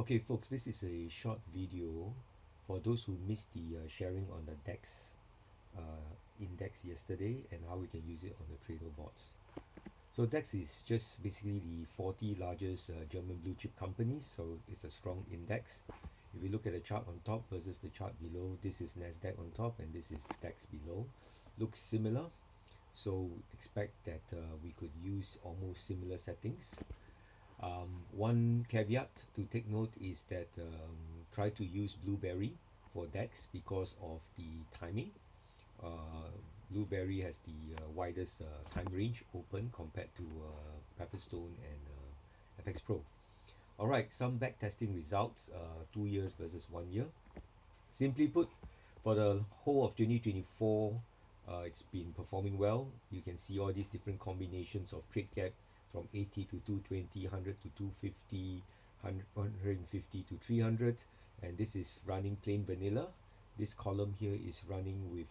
Okay, folks, this is a short video for those who missed the sharing on the DAX index yesterday and how we can use it on the Trado bots. So DAX is just basically the 40 largest German blue chip companies, so it's a strong index. If you look at the chart on top versus the chart below, this is Nasdaq on top and this is DAX below. Looks similar, so expect that we could use almost similar settings. One caveat to take note is that try to use Blueberry for DAX because of the timing. Blueberry has the widest time range open compared to Pepperstone and FX Pro. All right, some back testing results, 2 years versus 1 year. Simply put, for the whole of 2024, it's been performing well. You can see all these different combinations of trade gap from 80 to 220, 100 to 250, 150 to 300, and this is running plain vanilla. This column here is running with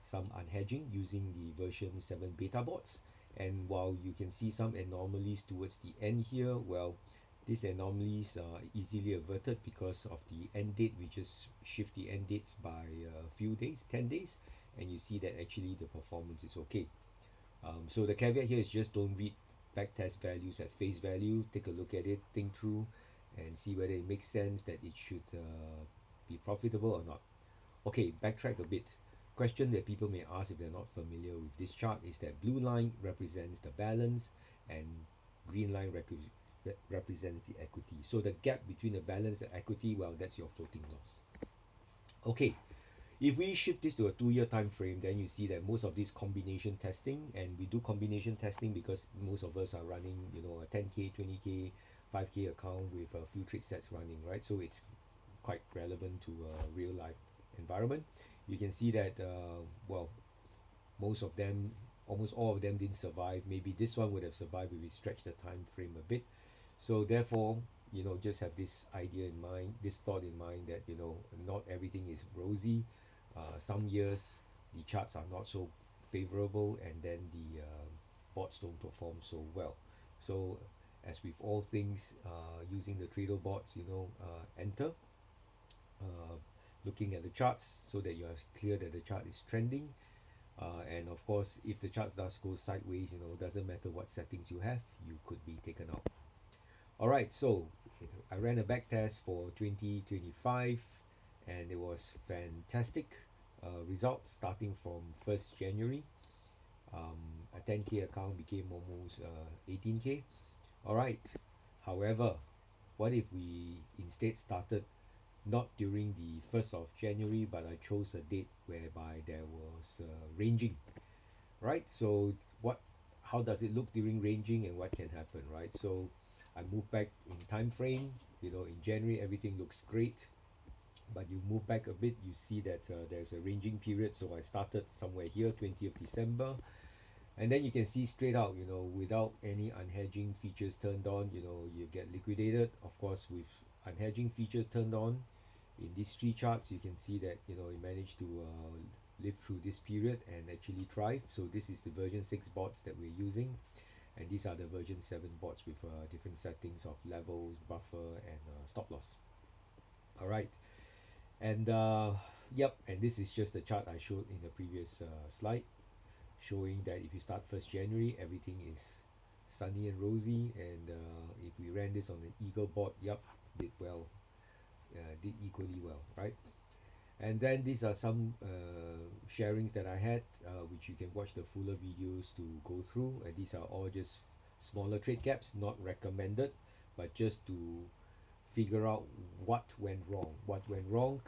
some unhedging using the version 7 beta bots. And while you can see some anomalies towards the end here, well, these anomalies are easily averted because of the end date. We just shift the end dates by a few days, 10 days, and you see that actually the performance is okay. So the caveat here is just don't read backtest values at face value. Take a look at it, think through, and see whether it makes sense that it should be profitable or not. Okay, backtrack a bit. Question that people may ask if they're not familiar with this chart is that blue line represents the balance and green line represents the equity. So the gap between the balance and equity, well, that's your floating loss. Okay, if we shift this to a 2 year time frame, then you see that most of this combination testing, and we do combination testing because most of us are running, a 10K, 20K, 5K account with a few trade sets running, right? So it's quite relevant to a real life environment. You can see that, well, most of them, almost all of them didn't survive. Maybe this one would have survived if we stretch the time frame a bit. So therefore, just have this idea in mind, this thought in mind that, not everything is rosy. Some years the charts are not so favorable and then the bots don't perform so well. So as with all things, using the Trado bots, enter, uh, looking at the charts so that you are clear that the chart is trending. And of course, if the chart does go sideways, doesn't matter what settings you have, you could be taken out. All right, so I ran a back test for 2025 and it was fantastic results starting from 1st January. A 10K account became almost 18K. All right, however, what if we instead started not during the 1st of January, but I chose a date whereby there was ranging, right? So how does it look during ranging and what can happen, right? So I move back in time frame. In January everything looks great, but you move back a bit, you see that there's a ranging period. So I started somewhere here, 20th December, and then you can see straight out, without any unhedging features turned on, you get liquidated. Of course, with unhedging features turned on in these three charts, you can see that it managed to live through this period and actually thrive. So this is the version 6 bots that we're using, and these are the version 7 bots with different settings of levels, buffer, and stop loss. All right, and yep, and this is just the chart I showed in the previous slide, showing that if you start 1st January, everything is sunny and rosy. And if we ran this on the Eagle bot, yep, did well, did equally well, right? And then these are some sharings that I had, which you can watch the fuller videos to go through. And these are all just smaller trade gaps, not recommended, but just to figure out what went wrong. What went wrong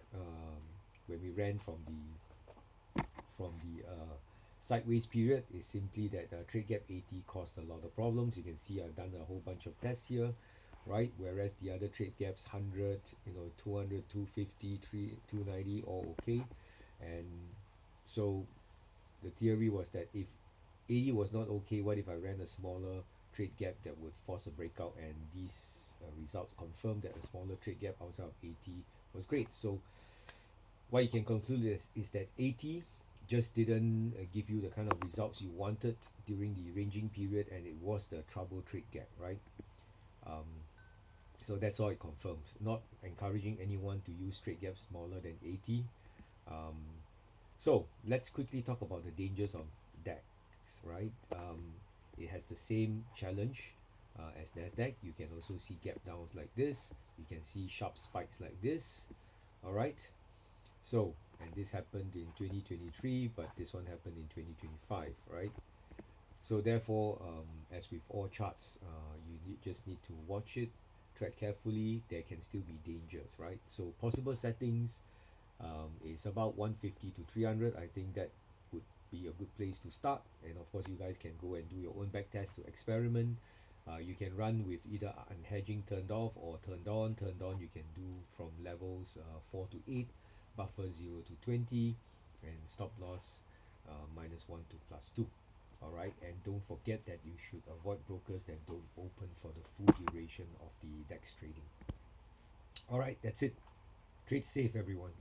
when we ran from the sideways period is simply that trade gap 80 caused a lot of problems. You can see I've done a whole bunch of tests here, right? Whereas the other trade gaps, 100, 200, 250, 290, all okay. And so the theory was that if 80 was not okay, what if I ran a smaller trade gap that would force a breakout? And these results confirm that a smaller trade gap outside of 80 was great. So what you can conclude is that 80 just didn't give you the kind of results you wanted during the ranging period, and it was the trouble trade gap, right? So that's all it confirms. Not encouraging anyone to use trade gaps smaller than 80. Um, so let's quickly talk about the dangers of DAX, right? It has the same challenge as NASDAQ. You can also see gap downs like this. You can see sharp spikes like this. All right. So, and this happened in 2023, but this one happened in 2025, right? So therefore, as with all charts, just need to watch it, tread carefully. There can still be dangers, right? So possible settings is about 150 to 300. I think that would be a good place to start. And of course, you guys can go and do your own back test to experiment. You can run with either unhedging turned off or turned on. Turned on, you can do from levels 4 to 8, buffer 0 to 20, and stop loss -1 to +2. All right, and don't forget that you should avoid brokers that don't open for the full duration of the DAX trading. All right, that's it. Trade safe, everyone.